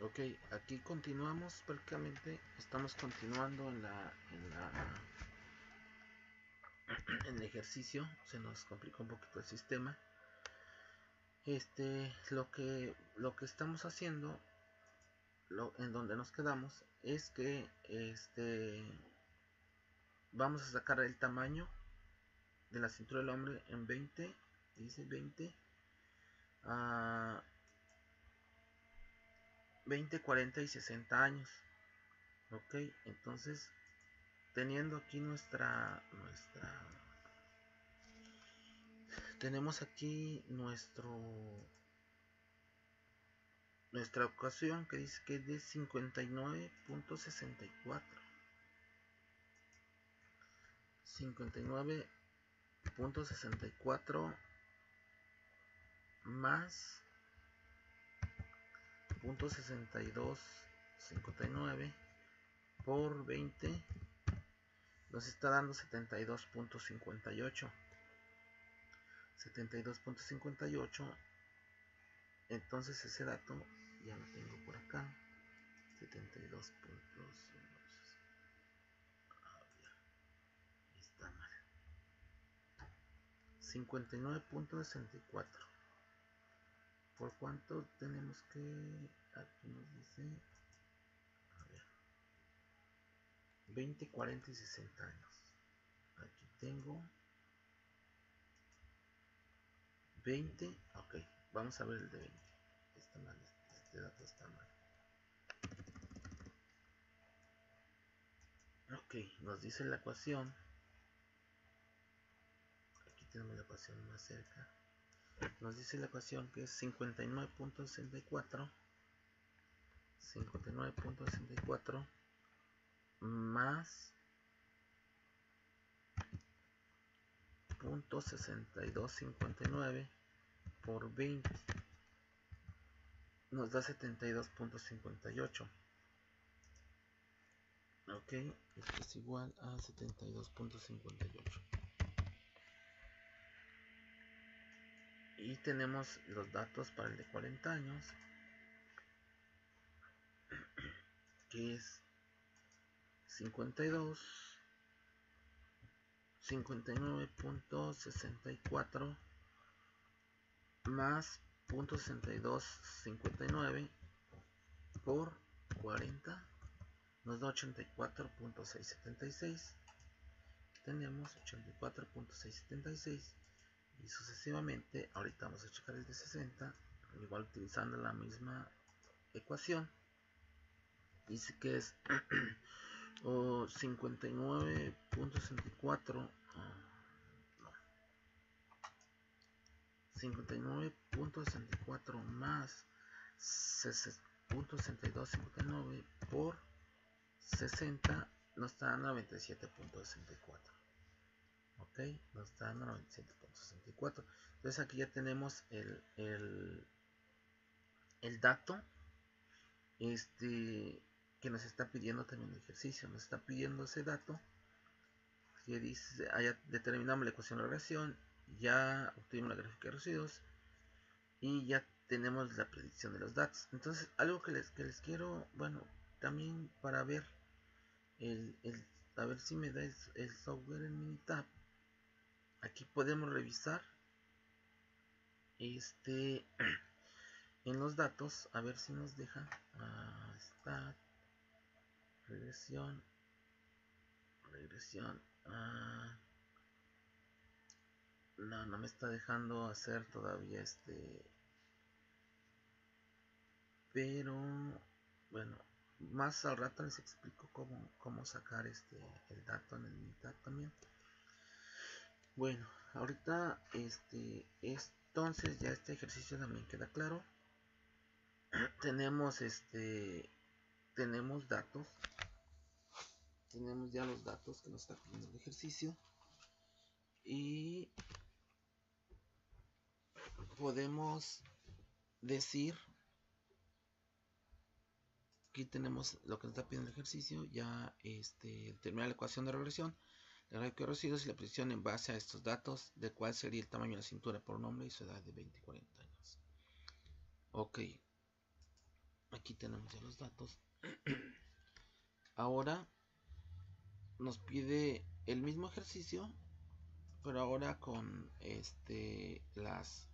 Ok, aquí continuamos prácticamente, estamos continuando en el ejercicio. Se nos complicó un poquito el sistema. Lo que estamos haciendo, en donde nos quedamos, es que vamos a sacar el tamaño de la cintura del hombre en 20, dice 20, 40 y 60 años. Ok, entonces teniendo aquí tenemos aquí nuestra ecuación, que dice que es de 59.64 más .6259 por 20 nos está dando 72.58. Entonces ese dato ya lo tengo por acá. 72 puntos. Está mal. 59.64. ¿Por cuánto tenemos que? Aquí nos dice, a ver, 20, 40 y 60 años. Aquí tengo 20. Ok, vamos a ver el de 20. Está mal, este dato está mal. Ok, nos dice la ecuación. Aquí tenemos la ecuación más cerca. Nos dice la ecuación que es 59.64 más .6259 por 20 nos da 72.58. Ok, esto es igual a 72.58. Y tenemos los datos para el de 40 años, que es 59.64 más .6259 por 40 nos da 84.676. Tenemos 84.676 y sucesivamente. Ahorita vamos a checar el de 60, igual utilizando la misma ecuación. Dice que es 59.64 59.64 más 62.59 por 60 nos está dando 97.64. Ok, nos está dando 97.64. Entonces aquí ya tenemos el dato que nos está pidiendo también el ejercicio. Nos está pidiendo ese dato que dice, ya determinamos la ecuación de regresión, ya obtuvimos la gráfica de residuos y ya tenemos la predicción de los datos. Entonces algo que les quiero, bueno, también para ver a ver si me da el software en Minitab. Aquí podemos revisar en los datos, a ver si nos deja stat, regresión, no me está dejando hacer todavía pero bueno, más al rato les explico cómo sacar el dato en el Minitab también. Bueno, ahorita entonces ya este ejercicio también queda claro. tenemos datos, tenemos ya los datos que nos está pidiendo el ejercicio y podemos decir, aquí tenemos lo que nos está pidiendo el ejercicio, ya terminar la ecuación de regresión, la gráfica de residuos y la predicción en base a estos datos de cuál sería el tamaño de la cintura por un hombre y su edad de 20 y 40 años. Ok, aquí aquí tenemos ya los datos. Ahora nos pide el mismo ejercicio, pero ahora con las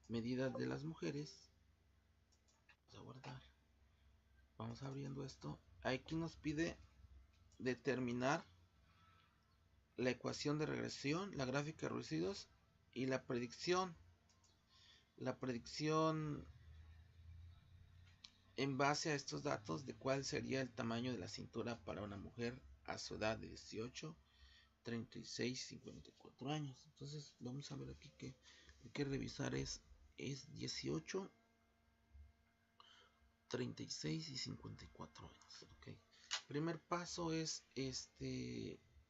medidas de las mujeres. Vamos a guardar. Vamos abriendo esto. Aquí nos pide determinar la ecuación de regresión, la gráfica de residuos y la predicción. La predicción en base a estos datos de cuál sería el tamaño de la cintura para una mujer a su edad de 18, 36, 54 años. Entonces vamos a ver aquí que hay que revisar es 18, 36 y 54 años. Okay. Primer paso es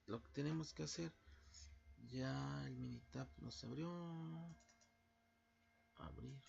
lo que tenemos que hacer. Ya el Minitab nos abrió. Abrir.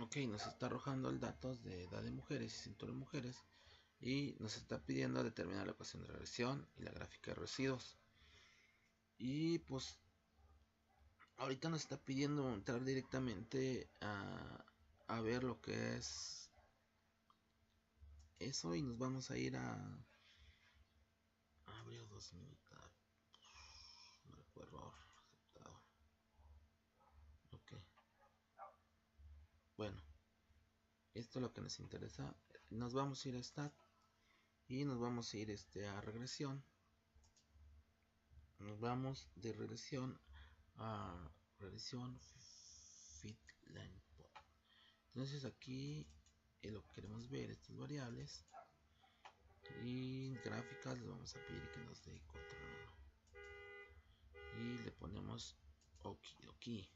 Ok, nos está arrojando el datos de edad de mujeres y cintura de mujeres y nos está pidiendo determinar la ecuación de regresión y la gráfica de residuos. Y pues ahorita nos está pidiendo entrar directamente a ver lo que es eso y nos vamos a ir a abrió 2000. Marco error aceptado. Ok. Bueno, esto es lo que nos interesa. Nos vamos a ir a stat y nos vamos a ir a regresión. Nos vamos de regresión a regresión fit line. Entonces aquí lo que queremos ver estas variables y gráficas le vamos a pedir que nos dé 4 y le ponemos okidoki.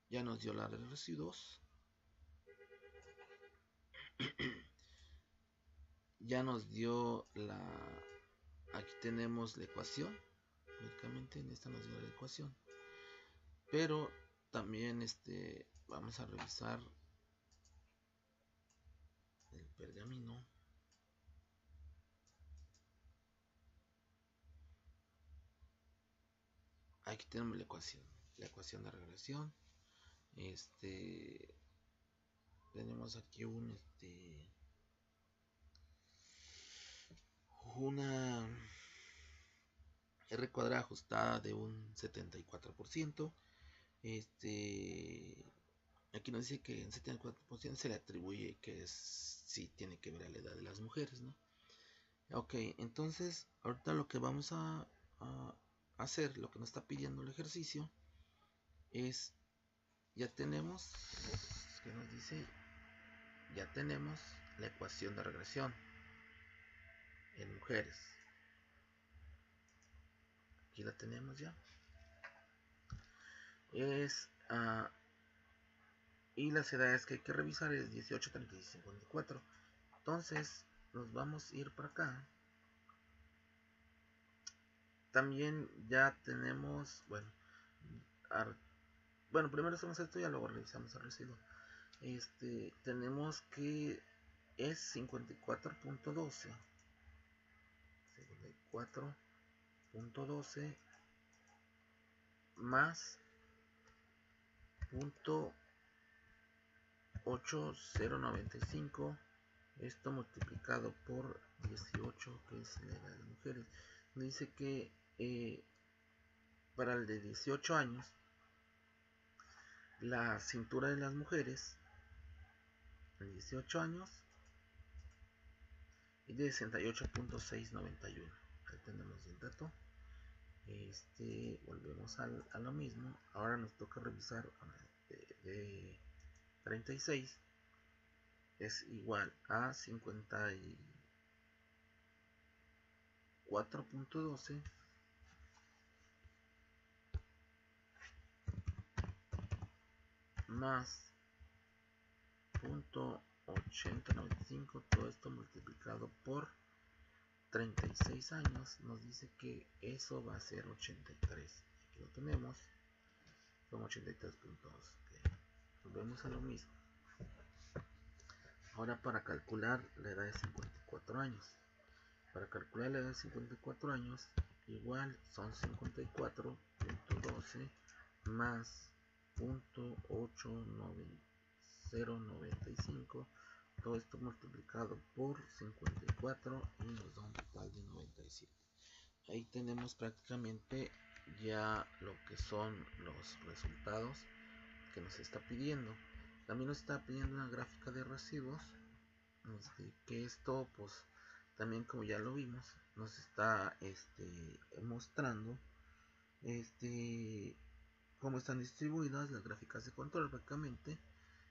Ya nos dio la de residuos. Ya nos dio la, aquí tenemos la ecuación, únicamente en esta nos dio la ecuación, pero también vamos a revisar el pergamino. Aquí tenemos la ecuación de regresión. Tenemos aquí una R cuadrada ajustada de un 74%. Aquí nos dice que en 74% se le atribuye que sí tiene que ver a la edad de las mujeres, ¿no? Ok, entonces ahorita lo que vamos a hacer, lo que nos está pidiendo el ejercicio es, ya tenemos, que nos dice, ya tenemos la ecuación de regresión en mujeres. Aquí la tenemos ya. Y las edades que hay que revisar es 18, 36, 54. Entonces nos vamos a ir para acá. También ya tenemos, bueno, primero hacemos esto y luego revisamos el residuo. Tenemos que es 54.12 más .8095, esto multiplicado por 18, que es la edad de las mujeres. Dice que para el de 18 años la cintura de las mujeres en 18 años y de 68.691. Ahí tenemos el dato. Volvemos a lo mismo. Ahora nos toca revisar de 36 es igual a 54.12 más .8095, todo esto multiplicado por 36 años, nos dice que eso va a ser 83. Aquí lo tenemos, son 83.2. Okay. Volvemos a lo mismo. Ahora para calcular la edad de 54 años. Para calcular la edad de 54 años, igual son 54.12 más .8095. Todo esto multiplicado por 54 y nos da un total de 97. Ahí tenemos prácticamente ya lo que son los resultados que nos está pidiendo. También nos está pidiendo una gráfica de residuos, que esto pues también, como ya lo vimos, nos está mostrando cómo están distribuidas las gráficas de control. Prácticamente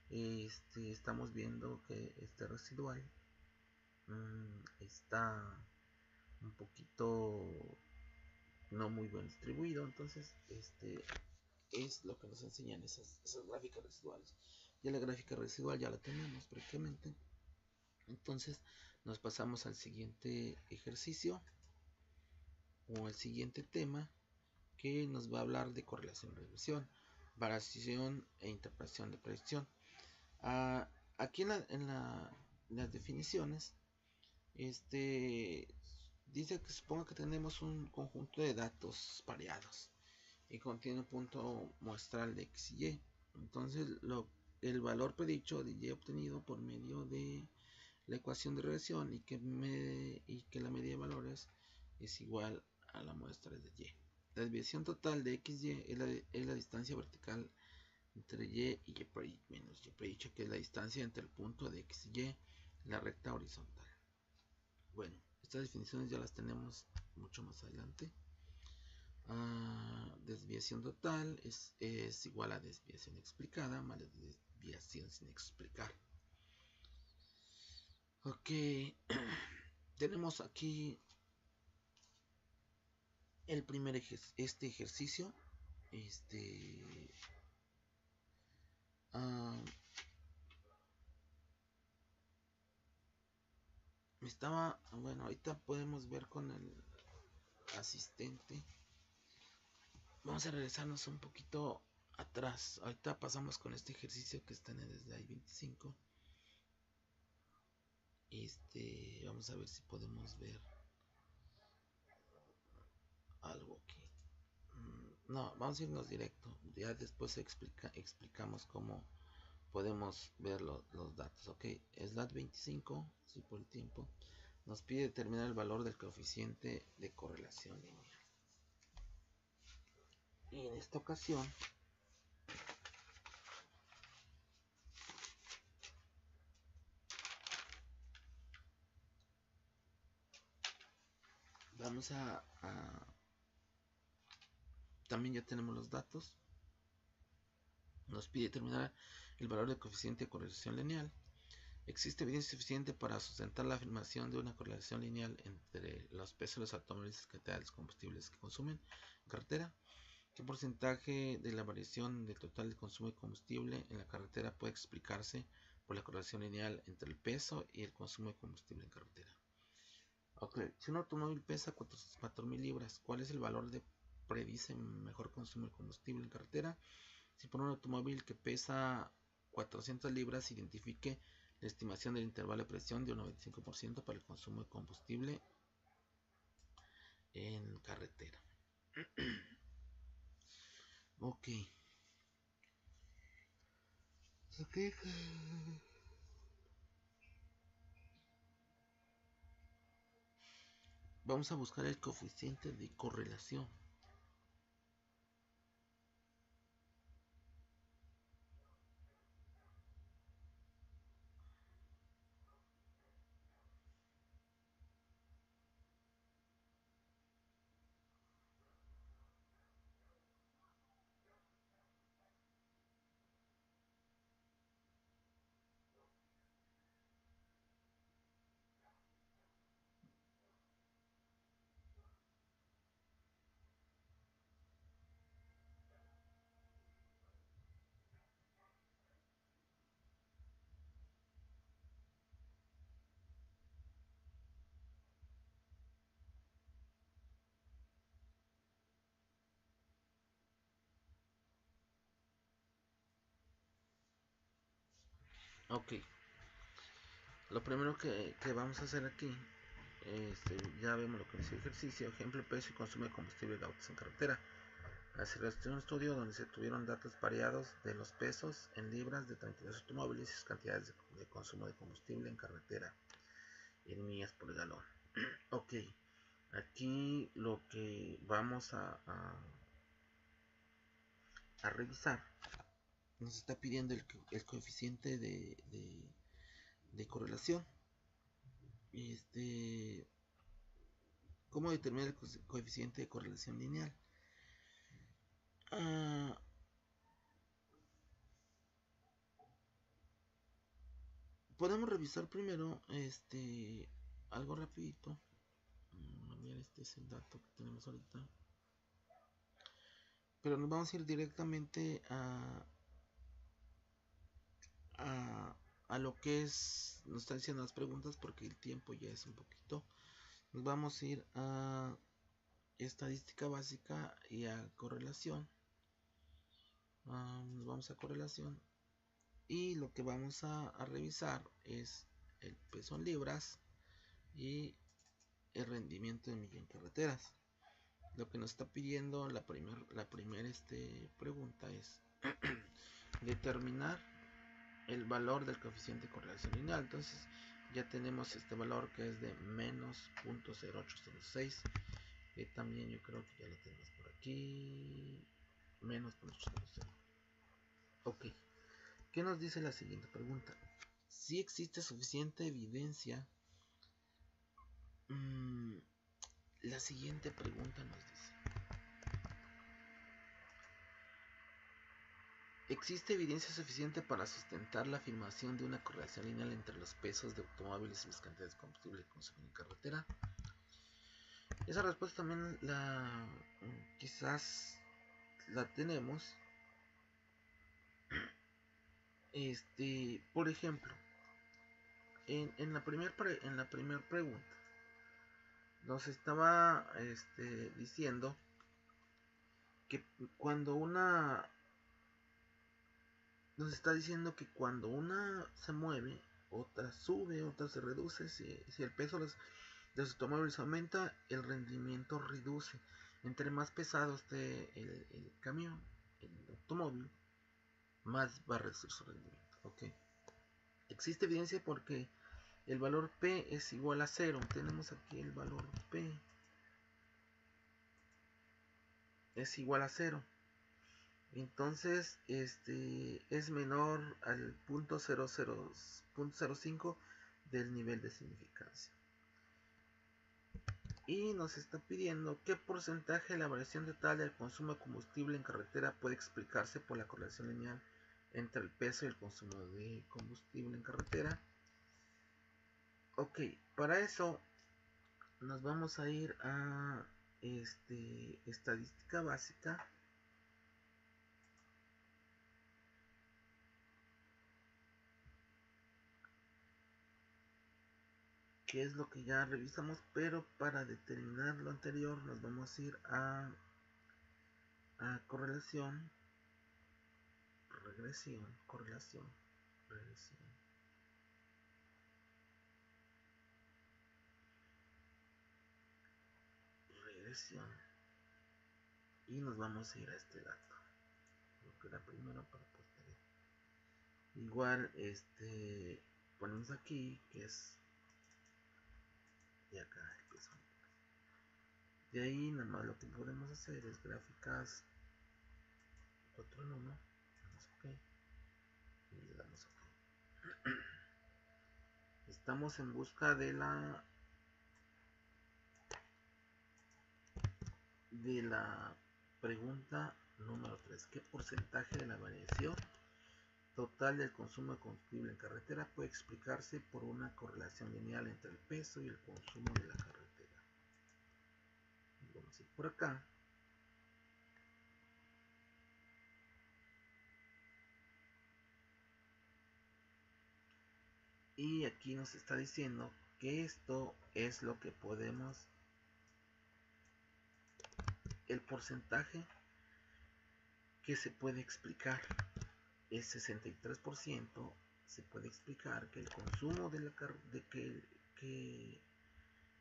estamos viendo que este residual está un poquito no muy bien distribuido. Entonces es lo que nos enseñan esas gráficas residuales. Ya la gráfica residual ya la tenemos prácticamente. Entonces nos pasamos al siguiente ejercicio o al siguiente tema, que nos va a hablar de correlación y regresión, variación e interpretación de predicción. Aquí en las definiciones dice que suponga que tenemos un conjunto de datos pareados y contiene un punto muestral de x y y. Entonces el valor predicho de y obtenido por medio de la ecuación de regresión y que la media de valores es igual a la muestra de y. La desviación total de xy es la distancia vertical entre y y menos y predicho, que es la distancia entre el punto de x y la recta horizontal. Bueno, estas definiciones ya las tenemos mucho más adelante. Desviación total es igual a desviación explicada más desviación sin explicar. Ok, tenemos aquí el primer ejercicio. Bueno, ahorita podemos ver con el asistente. Vamos a regresarnos un poquito atrás. Ahorita pasamos con este ejercicio que está en el slide 25. Vamos a ver si podemos ver algo aquí. No, vamos a irnos directo. Ya después explicamos cómo podemos ver los datos. Ok, slide 25, si por el tiempo, nos pide determinar el valor del coeficiente de correlación lineal. Y en esta ocasión vamos también ya tenemos los datos. Nos pide determinar el valor del coeficiente de correlación lineal. Existe evidencia suficiente para sustentar la afirmación de una correlación lineal entre los pesos de los automóviles y los combustibles que consumen en carretera. ¿Qué porcentaje de la variación del total de consumo de combustible en la carretera puede explicarse por la correlación lineal entre el peso y el consumo de combustible en carretera? Ok, si un automóvil pesa 4.000 libras, ¿cuál es el valor de predice mejor consumo de combustible en carretera? Si por un automóvil que pesa 400 libras, identifique la estimación del intervalo de presión de un 95% para el consumo de combustible en carretera. Ok. Vamos a buscar el coeficiente de correlación. Ok, lo primero que vamos a hacer aquí, ya vemos lo que es el ejercicio, ejemplo, peso y consumo de combustible de autos en carretera. Se realizó un estudio donde se tuvieron datos variados de los pesos en libras de 32 automóviles y sus cantidades de consumo de combustible en carretera en millas por galón. Ok, aquí lo que vamos a revisar, nos está pidiendo el coeficiente de correlación. ¿Cómo determinar el coeficiente de correlación lineal? Podemos revisar primero algo rapidito. Este es el dato que tenemos ahorita, pero nos vamos a ir directamente a lo que nos están diciendo las preguntas, porque el tiempo ya es un poquito. Nos vamos a ir a estadística básica y a correlación. Nos vamos a correlación y lo que vamos a revisar es el peso en libras y el rendimiento de milla en carreteras. Lo que nos está pidiendo la primera pregunta es determinar el valor del coeficiente de correlación lineal. Entonces ya tenemos este valor que es de menos 0.0806, que también yo creo que ya lo tenemos por aquí, menos 0.806. Ok, ¿qué nos dice la siguiente pregunta? Si existe suficiente evidencia, la siguiente pregunta nos dice: ¿existe evidencia suficiente para sustentar la afirmación de una correlación lineal entre los pesos de automóviles y las cantidades de combustible consumido en carretera? Esa respuesta también quizás la tenemos. Por ejemplo, en la primera pregunta nos estaba diciendo que nos está diciendo que cuando una se mueve, otra sube, otra se reduce. Si el peso de los automóviles aumenta, el rendimiento reduce. Entre más pesado esté el camión, el automóvil, más va a reducir su rendimiento. Okay. Existe evidencia porque el valor P es igual a 0. Tenemos aquí el valor P es igual a 0. Entonces es menor al 0.05 del nivel de significancia. Y nos está pidiendo qué porcentaje de la variación total del consumo de combustible en carretera puede explicarse por la correlación lineal entre el peso y el consumo de combustible en carretera. Ok, para eso nos vamos a ir a estadística básica. Que es lo que ya revisamos, pero para determinar lo anterior nos vamos a ir a correlación, regresión, correlación, regresión. Y nos vamos a ir a este dato, lo que era primero para posterior. Igual ponemos aquí que es, y acá el peso. De ahí nada más lo que podemos hacer es gráficas 4 en 1, damos OK y le damos OK. Estamos en busca de la pregunta número 3. ¿Qué porcentaje de la variación total del consumo de combustible en carretera puede explicarse por una correlación lineal entre el peso y el consumo de la carretera? Vamos a ir por acá. Y aquí nos está diciendo que esto es lo que podemos, el porcentaje que se puede explicar es 63%, se puede explicar que el consumo de que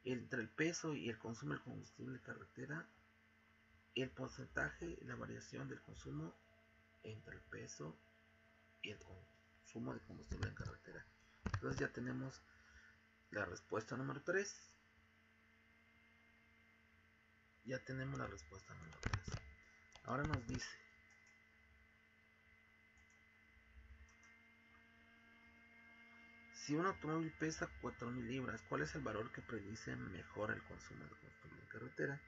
entre el peso y el consumo del combustible de carretera, el porcentaje, la variación del consumo entre el peso y el consumo de combustible en carretera. Entonces ya tenemos la respuesta número 3. Ya tenemos la respuesta número 3. Ahora nos dice: si un automóvil pesa 4.000 libras, ¿cuál es el valor que predice mejor el consumo de combustible en carretera?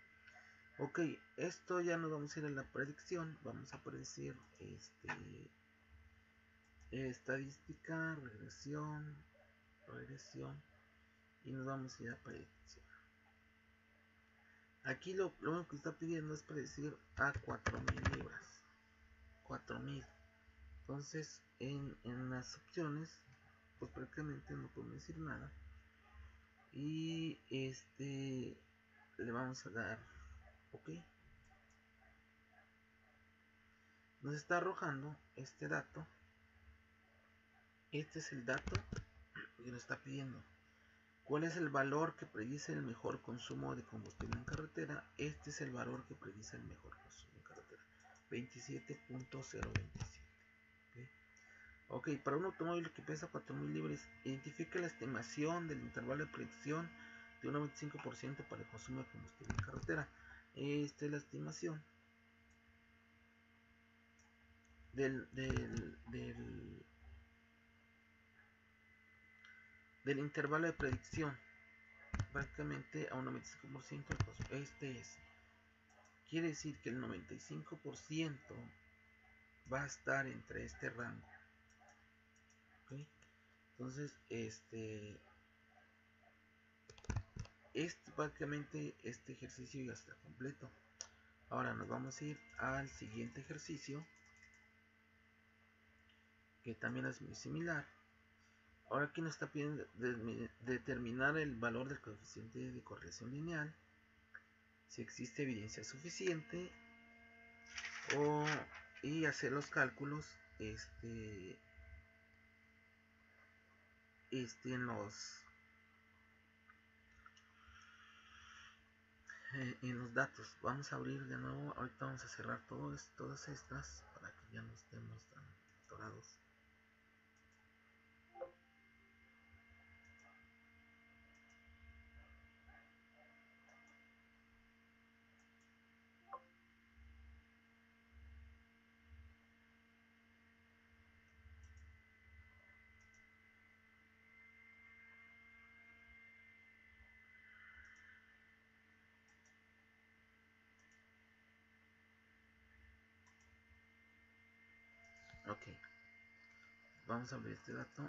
Ok, esto ya no vamos a ir a la predicción, vamos a predecir estadística, regresión, y nos vamos a ir a predicción. Aquí lo único que está pidiendo es predecir a 4.000 libras. 4.000. Entonces en las opciones pues prácticamente no podemos decir nada, y le vamos a dar ok. Nos está arrojando este dato. Este es el dato que nos está pidiendo. ¿Cuál es el valor que predice el mejor consumo de combustible en carretera? Este es el valor que predice el mejor consumo en carretera, 27.027. Ok, para un automóvil que pesa 4.000 libras, identifica la estimación del intervalo de predicción de un 95% para el consumo de combustible en carretera. Esta es la estimación del intervalo de predicción, prácticamente a un 95%. Quiere decir que el 95% va a estar entre este rango. ¿Okay? Entonces, prácticamente este ejercicio ya está completo. Ahora nos vamos a ir al siguiente ejercicio, que también es muy similar. Ahora aquí nos está pidiendo determinar el valor del coeficiente de correlación lineal, si existe evidencia suficiente, y hacer los cálculos en los datos. Vamos a abrir de nuevo. Ahorita vamos a cerrar todas estas para que ya no estemos tan atorados. Ok, vamos a abrir este dato.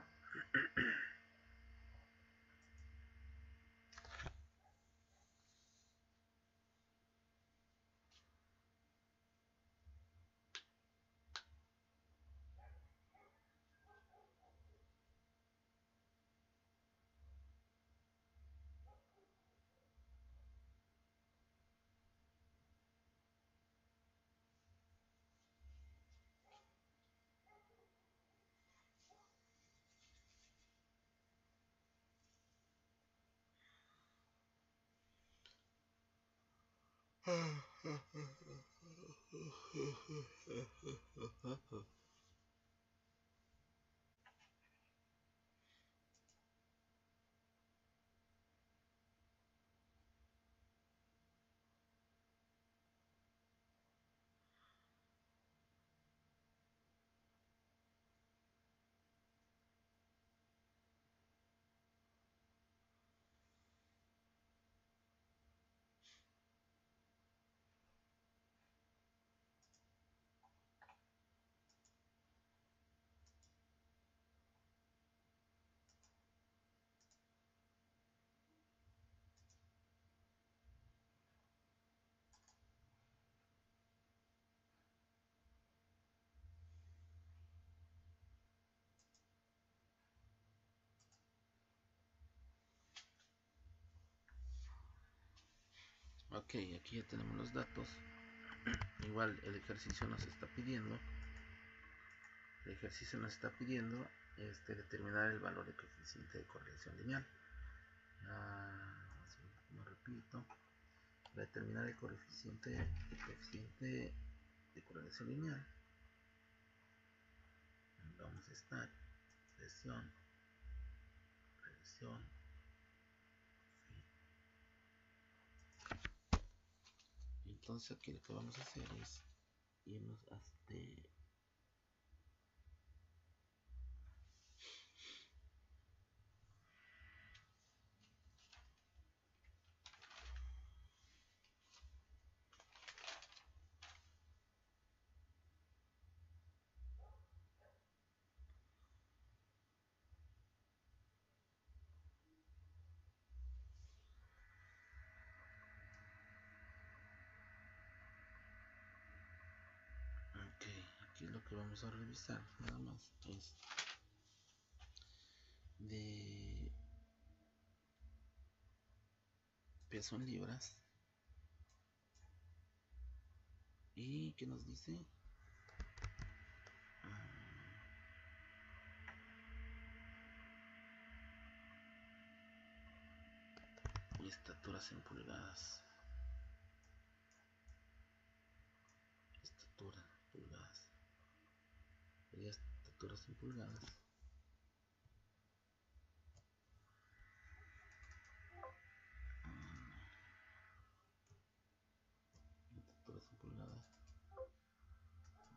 Ok, aquí ya tenemos los datos. Igual el ejercicio nos está pidiendo determinar el valor de coeficiente de correlación lineal. Como repito, para determinar el coeficiente de correlación lineal, vamos a estar regresión, entonces aquí lo que vamos a hacer es irnos hasta aquí lo que vamos a revisar nada más es de peso en libras y que nos dice estaturas en pulgadas, estaturas en pulgadas. Estaturas en pulgadas,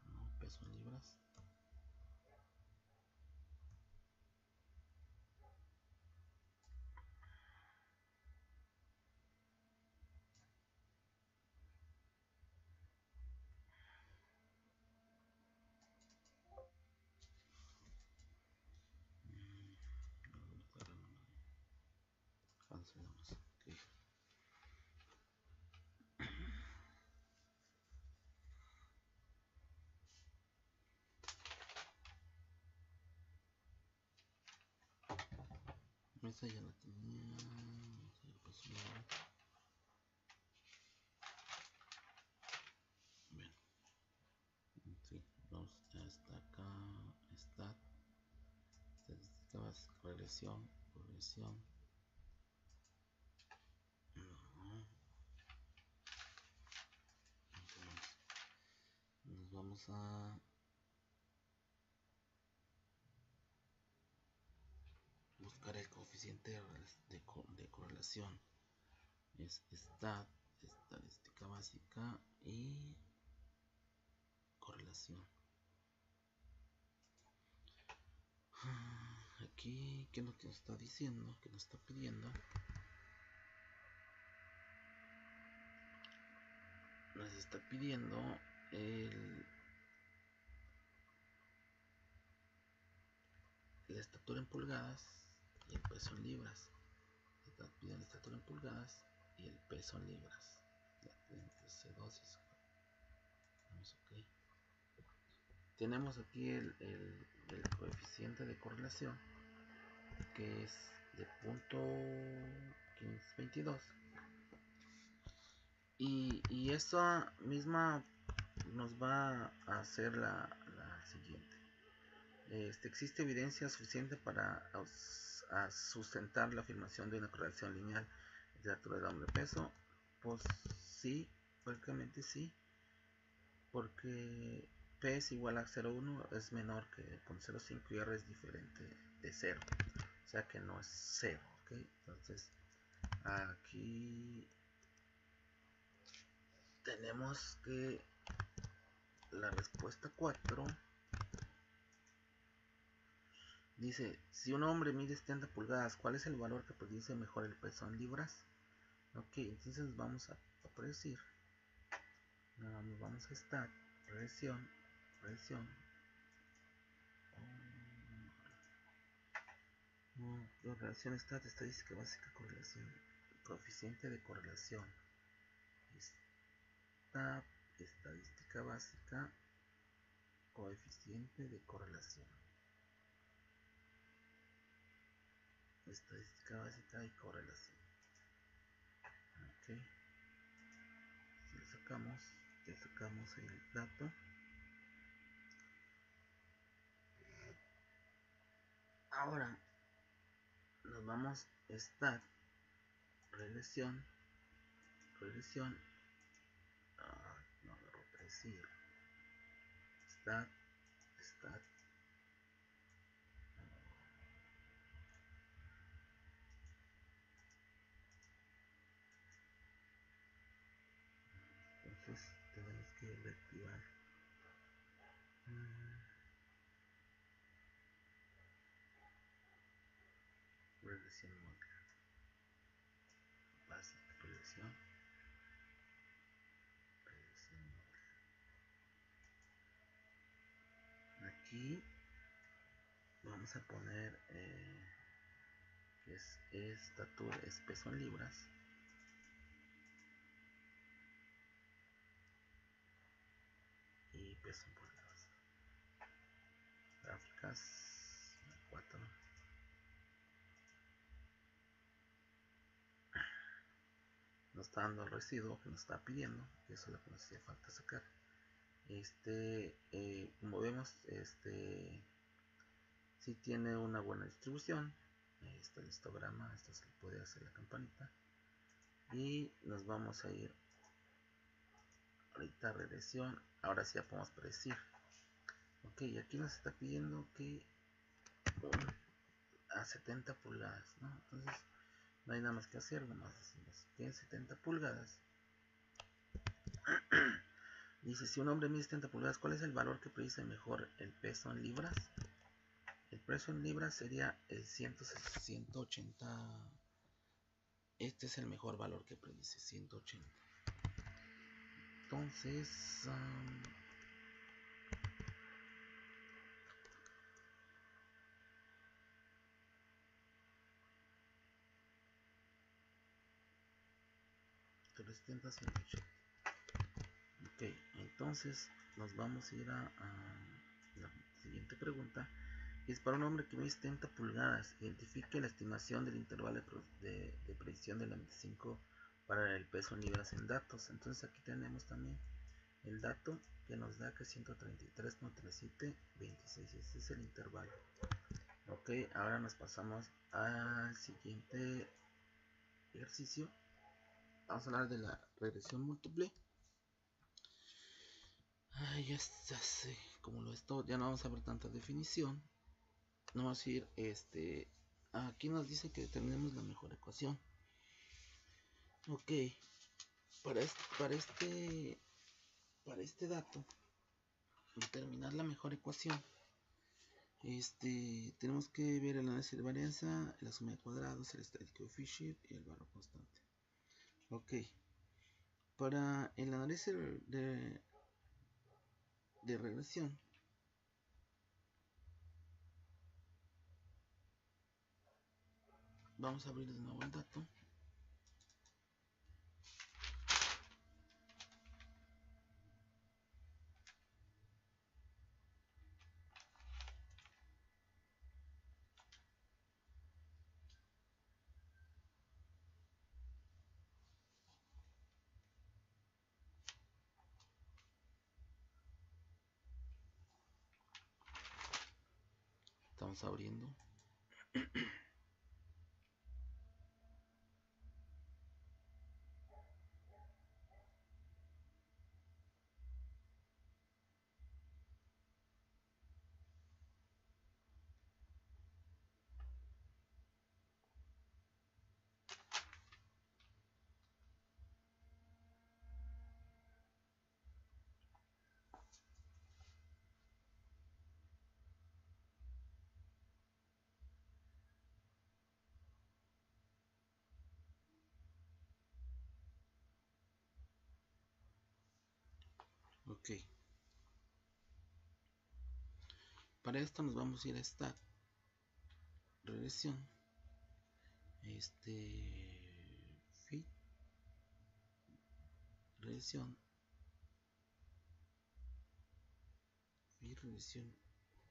no, peso en libras. Cancelamos. Okay. Esa ya la tenía. Bien. Sí, vamos hasta acá. Stat. Estadística básica. Regresión. Entonces, nos vamos a buscar el coeficiente de correlación. Es stat, estadística básica y correlación. Aquí, ¿qué es lo que nos está diciendo? Que nos está pidiendo. Nos está pidiendo la estatura en pulgadas y el peso en libras. Está pidiendo la estatura en pulgadas y el peso en libras. Entre C2 y C4. Vamos, ok. Tenemos aquí el coeficiente de correlación, que es de 0.1522, y esta misma nos va a hacer la siguiente. Existe evidencia suficiente para sustentar la afirmación de una correlación lineal entre la altura del hombre y peso. Pues sí, prácticamente sí, porque P es igual a 0,1, es menor que 0,05 y R es diferente de 0, o sea que no es 0, ¿ok? Entonces aquí tenemos que la respuesta 4 dice: si un hombre mide 70 pulgadas, ¿cuál es el valor que predice mejor el peso en libras? Ok, entonces vamos a predecir. Vamos a estar regresión. Correlación stat, estadística básica, correlación, coeficiente de correlación. Stat, estadística básica, coeficiente de correlación. Estadística básica y correlación. Ok. Si le sacamos el dato. Ahora nos vamos stat, regresión, no agarro predecir, stat, entonces tenemos que reactivar regresión móvil, básica, regresión móvil. Aquí vamos a poner que es estatura, es peso en libras, y peso en pulgadas. Gráficas 4. Nos está dando el residuo que nos está pidiendo, que eso es lo que nos hacía falta sacar. Como vemos, si tiene una buena distribución. Este histograma, esto se le puede hacer la campanita, y nos vamos a ir ahorita a regresión. Ahora sí ya podemos predecir. Ok, aquí nos está pidiendo que a 70 pulgadas, ¿no? Entonces no hay nada más que hacer, nomás decimos que en 70 pulgadas. Dice, si un hombre mide 70 pulgadas, ¿cuál es el valor que predice mejor el peso en libras? El peso en libras sería el 180. Este es el mejor valor que predice, 180. Entonces, 180. Ok, entonces nos vamos a ir a la siguiente pregunta. Es para un hombre que mide 70 pulgadas. Identifique la estimación del intervalo de predicción de la 25 para el peso en libras en datos. Entonces aquí tenemos también el dato que nos da que 133.3726. Ese es el intervalo. Ok, ahora nos pasamos al siguiente ejercicio. Vamos a hablar de la regresión múltiple. Ya sé, como lo es todo, ya no vamos a ver tanta definición. No vamos a ir, aquí nos dice que determinemos la mejor ecuación. Ok, para este dato, determinar la mejor ecuación, tenemos que ver el análisis de varianza, la suma de cuadrados, el estadístico de Fisher y el valor constante. Ok, para el análisis de regresión, vamos a abrir de nuevo el dato. Estamos abriendo. Ok, para esto nos vamos a ir a esta regresión, fit, regresión,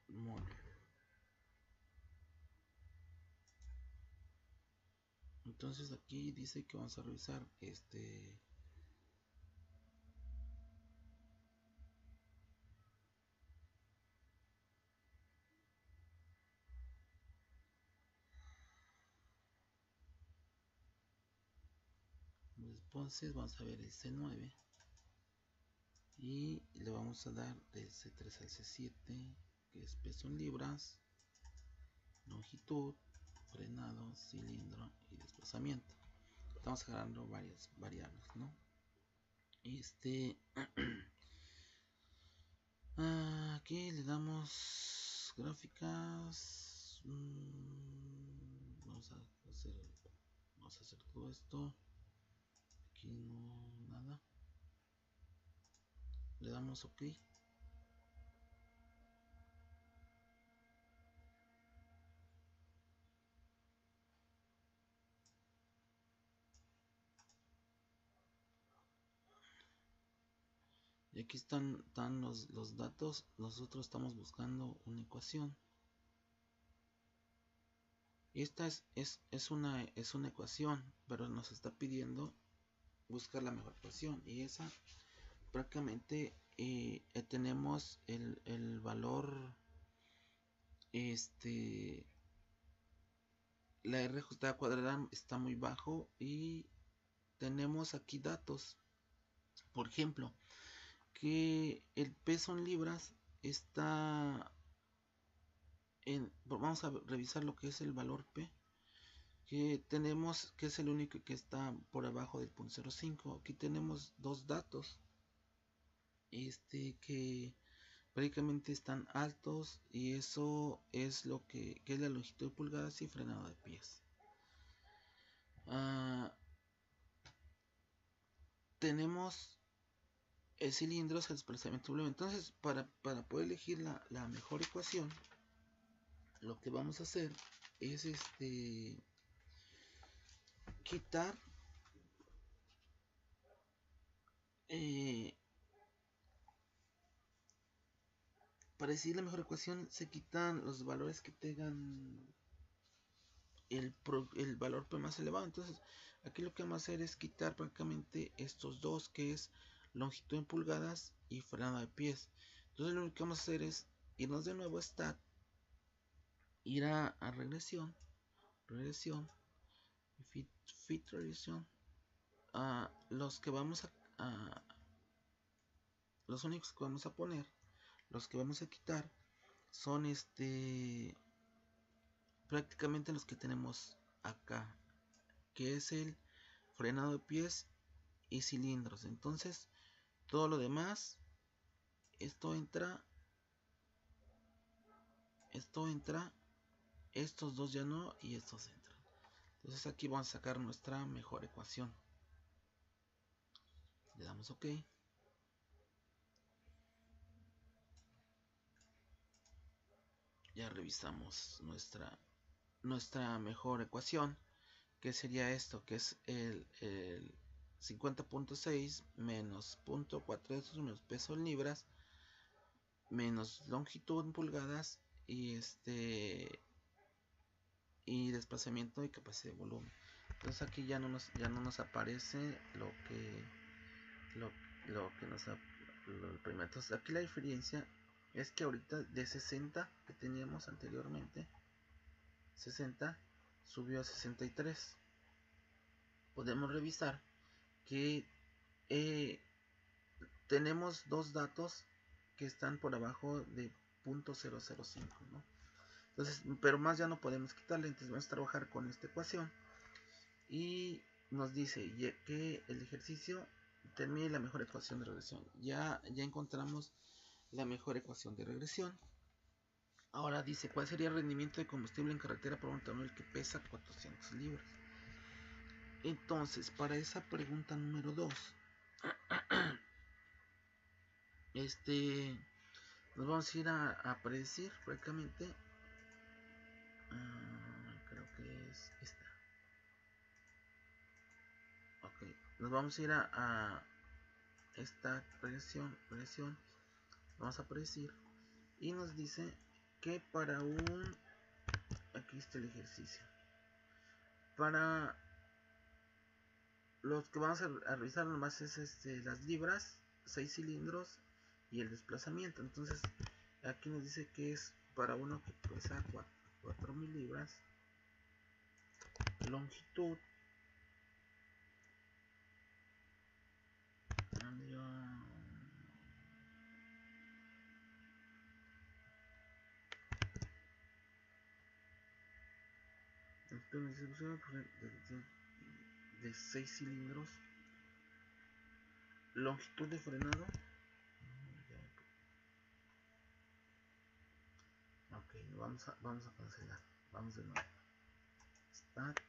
móvil. Entonces aquí dice que vamos a revisar Entonces vamos a ver el C9 y le vamos a dar del C3 al C7, que es peso en libras, longitud, frenado, cilindro y desplazamiento. Estamos agarrando varias variables, ¿no? Aquí le damos gráficas. Vamos a hacer todo esto. Aquí no nada. Le damos OK. Y aquí están los datos. Nosotros estamos buscando una ecuación. Esta es una ecuación, pero nos está pidiendo buscar la mejor ecuación. Y esa prácticamente tenemos el valor, la R ajustada cuadrada está muy bajo y tenemos aquí datos. Por ejemplo, que el peso en libras está vamos a revisar lo que es el valor P, que tenemos que es el único que está por abajo del 0.05. Aquí tenemos dos datos que prácticamente están altos, y eso es lo que es la longitud de pulgadas y frenado de pies. Tenemos el cilindro, el desplazamiento W. Entonces, para poder elegir la mejor ecuación, lo que vamos a hacer es quitar para decir la mejor ecuación, se quitan los valores que tengan el valor P más elevado. Entonces aquí lo que vamos a hacer es quitar prácticamente estos dos, que es longitud en pulgadas y frenado de pies. Entonces lo único que vamos a hacer es irnos de nuevo a stat, ir a regresión, fit regresión. Los únicos que vamos a poner, los que vamos a quitar, son prácticamente los que tenemos acá, que es el frenado de pies y cilindros. Entonces todo lo demás, esto entra, estos dos ya no, y estos entran. Entonces aquí vamos a sacar nuestra mejor ecuación. Le damos OK. Ya revisamos nuestra mejor ecuación, que sería esto, que es el 50.6 menos 0.4 menos peso en libras menos longitud en pulgadas y y desplazamiento y capacidad de volumen. Entonces aquí ya no nos aparece lo que nos el primero. Entonces aquí la diferencia es que ahorita de 60 que teníamos anteriormente, 60 subió a 63. Podemos revisar que tenemos dos datos que están por abajo de 0.005, ¿no? Entonces, pero más ya no podemos quitarle. Entonces vamos a trabajar con esta ecuación y nos dice que el ejercicio termine la mejor ecuación de regresión. Ya encontramos la mejor ecuación de regresión. Ahora dice, ¿cuál sería el rendimiento de combustible en carretera para un automóvil que pesa 400 libras? Entonces, para esa pregunta número 2, nos vamos a ir a predecir prácticamente. Creo que es esta. Ok, nos vamos a ir a esta regresión. Vamos a predecir y nos dice que para aquí está el ejercicio. Para los que vamos a revisar nomás es las libras, 6 cilindros y el desplazamiento. Entonces aquí nos dice que es para uno que pesa 4.000 libras, longitud de distribución de 6 cilindros, longitud de frenado. Ok, vamos a cancelar. Vamos de nuevo. Start,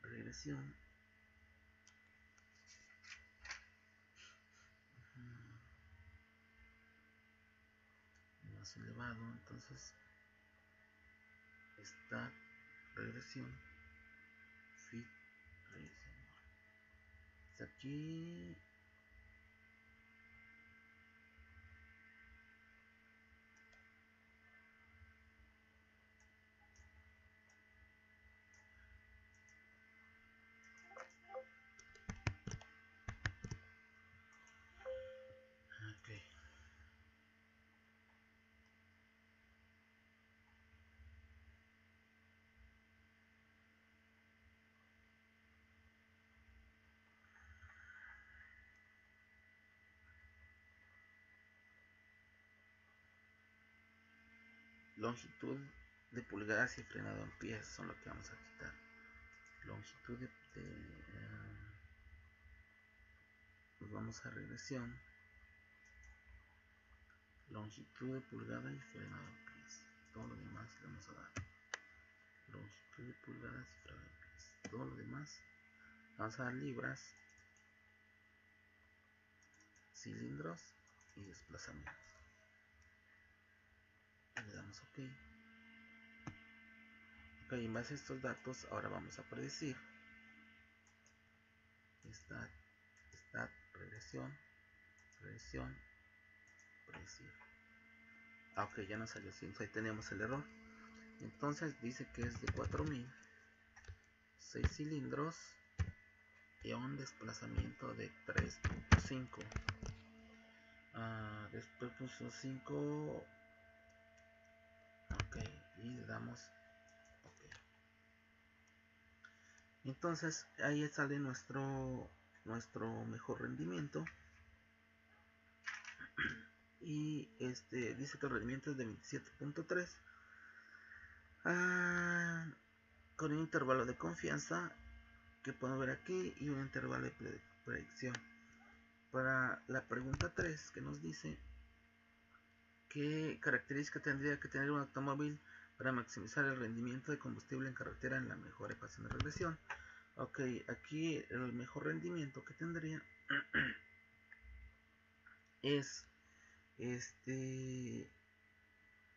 regresión. Más elevado, entonces start, regresión, fit, regresión. Hasta aquí. Ok. Longitud de pulgadas y frenado en pies son lo que vamos a quitar. Longitud pues vamos a regresión. Longitud de pulgada y frenado en pies. Todo lo demás le vamos a dar. Longitud de pulgadas y frenado en pies. Todo lo demás vamos a dar libras, cilindros y desplazamientos. Le damos OK. Ok, en base a estos datos ahora vamos a predecir. Stat, regresión, predecir. Ok, ya nos salió 100, ahí tenemos el error. Entonces dice que es de 4000, 6 cilindros y un desplazamiento de 3.5. Después puso 5. Ok, y le damos OK. Entonces ahí sale nuestro mejor rendimiento. Y dice que el rendimiento es de 27.3 con un intervalo de confianza que podemos ver aquí y un intervalo de predicción. Para la pregunta 3, que nos dice qué característica tendría que tener un automóvil para maximizar el rendimiento de combustible en carretera en la mejor ecuación de regresión. Ok, aquí el mejor rendimiento que tendría es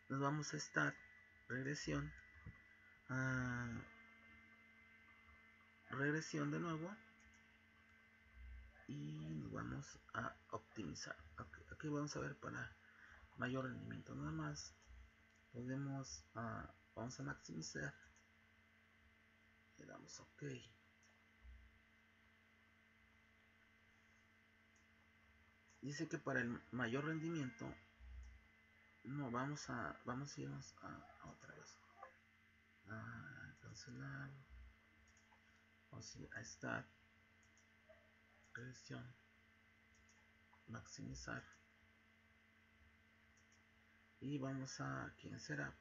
nos vamos a estar regresión, regresión de nuevo, y nos vamos a optimizar. Aquí vamos a ver para mayor rendimiento. Nada más podemos vamos a maximizar, le damos OK. Dice que para el mayor rendimiento no vamos a irnos a otra vez a cancelar. Vamos a ir a Start, regresión, maximizar, y vamos a quién será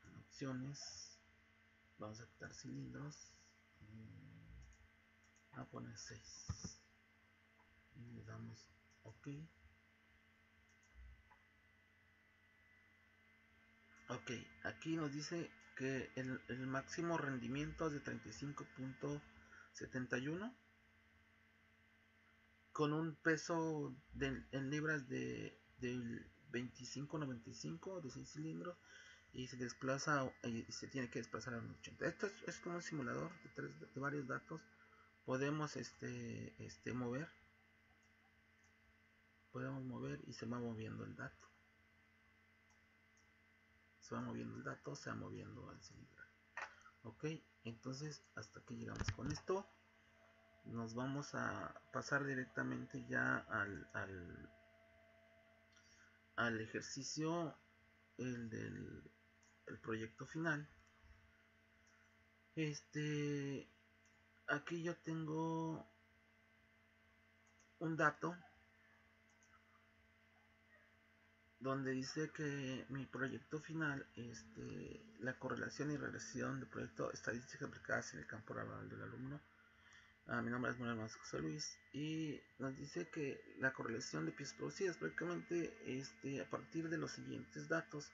en opciones vamos a quitar cilindros, a poner 6 y le damos OK. Ok, aquí nos dice que el máximo rendimiento es de 35.71 con un peso en libras del 25.95 de 6 cilindros, y se desplaza y se tiene que desplazar a 80. Esto es como un simulador de varios datos. Podemos mover y se va moviendo el dato. Se va moviendo el dato, se va moviendo el cilindro. Ok, entonces hasta aquí llegamos con esto. Nos vamos a pasar directamente ya al ejercicio, el del proyecto final. Aquí yo tengo un dato donde dice que mi proyecto final, la correlación y regresión del proyecto estadísticas aplicadas en el campo laboral del alumno. Mi nombre es Manuel Más José Luis y nos dice que la correlación de piezas producidas prácticamente a partir de los siguientes datos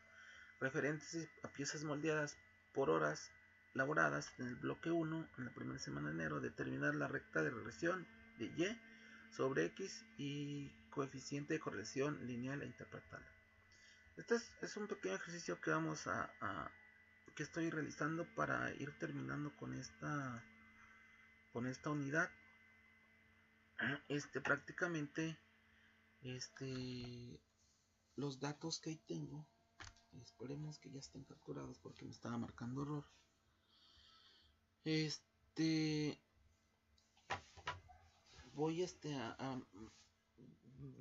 referentes a piezas moldeadas por horas laboradas en el bloque 1 en la primera semana de enero, determinar la recta de regresión de Y sobre X y coeficiente de correlación lineal e interpretarla. Este es un pequeño ejercicio que que estoy realizando para ir terminando con esta unidad. Prácticamente los datos que ahí tengo, esperemos que ya estén capturados porque me estaba marcando error. Voy a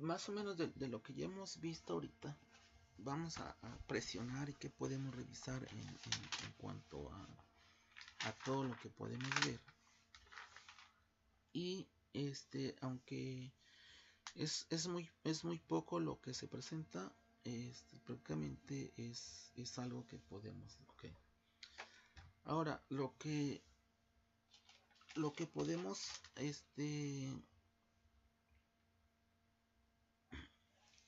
más o menos de lo que ya hemos visto ahorita. Vamos a presionar y que podemos revisar en cuanto a todo lo que podemos ver. Y aunque es muy poco lo que se presenta, prácticamente es algo que podemos. Okay. Ahora lo que podemos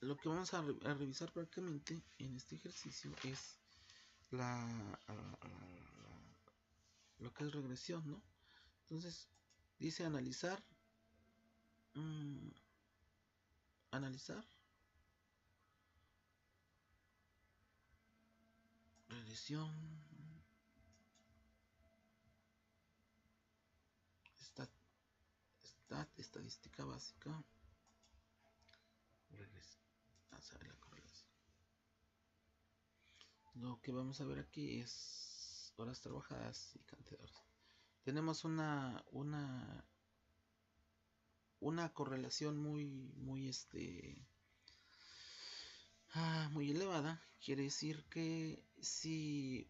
lo que vamos a revisar prácticamente en este ejercicio es lo que es regresión, ¿no? Entonces dice analizar regresión, estadística básica, la correlación. Lo que vamos a ver aquí es horas trabajadas y cantidad de horas. Tenemos una correlación muy elevada. Quiere decir que si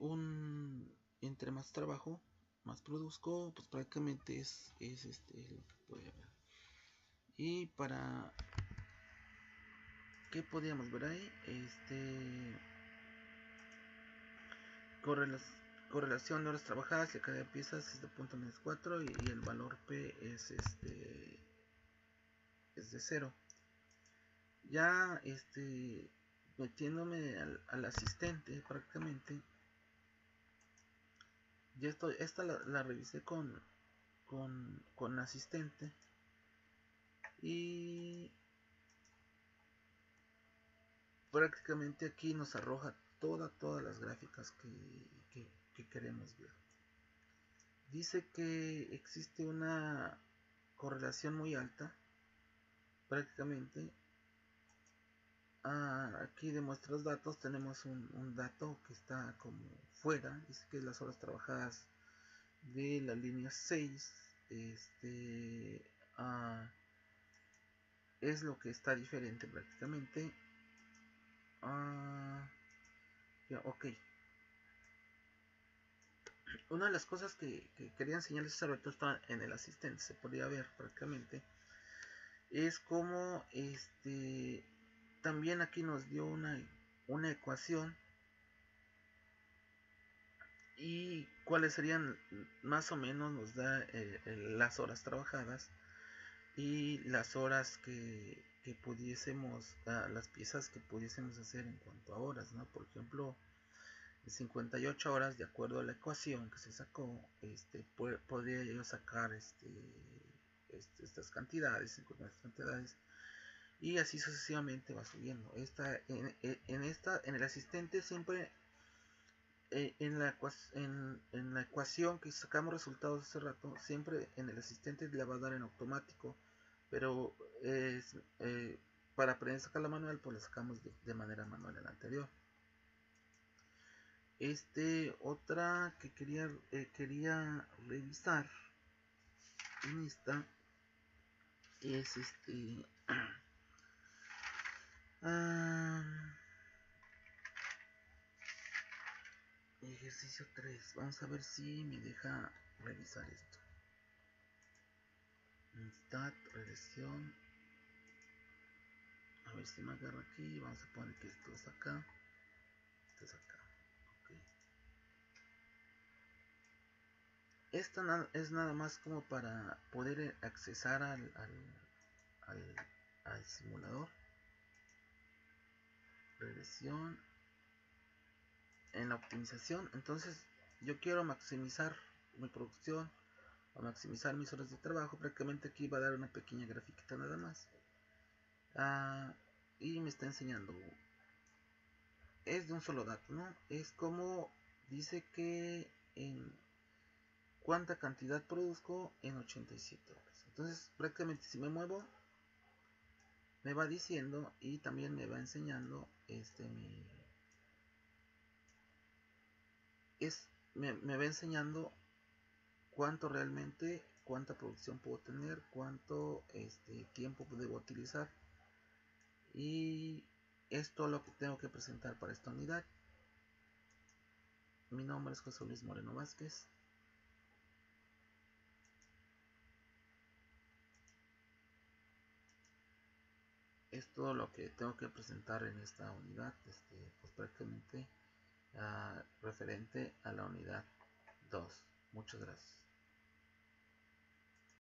entre más trabajo, más produzco, pues prácticamente es lo que puede haber. Y para ¿qué podríamos ver ahí? Correlación de horas trabajadas y cada piezas es de .-4 y el valor P es de 0. Ya metiéndome al asistente prácticamente, ya esta la revisé con asistente y prácticamente aquí nos arroja todas las gráficas que queremos ver. Dice que existe una correlación muy alta prácticamente. Aquí de nuestros datos tenemos un dato que está como fuera, dice que es las horas trabajadas de la línea 6 es lo que está diferente prácticamente. Ok, una de las cosas que quería enseñarles hace rato está en el asistente, se podría ver prácticamente, es como también aquí nos dio una ecuación y cuáles serían más o menos, nos da las horas trabajadas y las horas que pudiésemos, las piezas que pudiésemos hacer en cuanto a horas, ¿no? Por ejemplo, 58 horas, de acuerdo a la ecuación que se sacó, podría yo sacar estas cantidades, y así sucesivamente va subiendo. En el asistente siempre en la ecuación que sacamos resultados hace rato, siempre en el asistente le va a dar en automático, pero para aprender a sacar la manual, pues la sacamos de manera manual en la anterior. Otra que quería revisar en esta es ejercicio 3. Vamos a ver si me deja revisar esto. Stat, regresión. A ver si me agarra aquí. Vamos a poner que esto es acá. Esto es acá. Okay. Esto es nada más como para poder accesar al simulador. Regresión. En la optimización, entonces yo quiero maximizar mi producción o maximizar mis horas de trabajo. Prácticamente aquí va a dar una pequeña grafiquita nada más. Y me está enseñando, es de un solo dato, ¿no? Es como dice que en cuánta cantidad produzco en 87 horas. Entonces prácticamente si me muevo me va diciendo y también me va enseñando me va enseñando cuánta producción puedo tener, cuánto tiempo debo utilizar, y esto es lo que tengo que presentar para esta unidad. Mi nombre es José Luis Moreno Vázquez. Es todo lo que tengo que presentar en esta unidad, pues prácticamente referente a la unidad 2. Muchas gracias.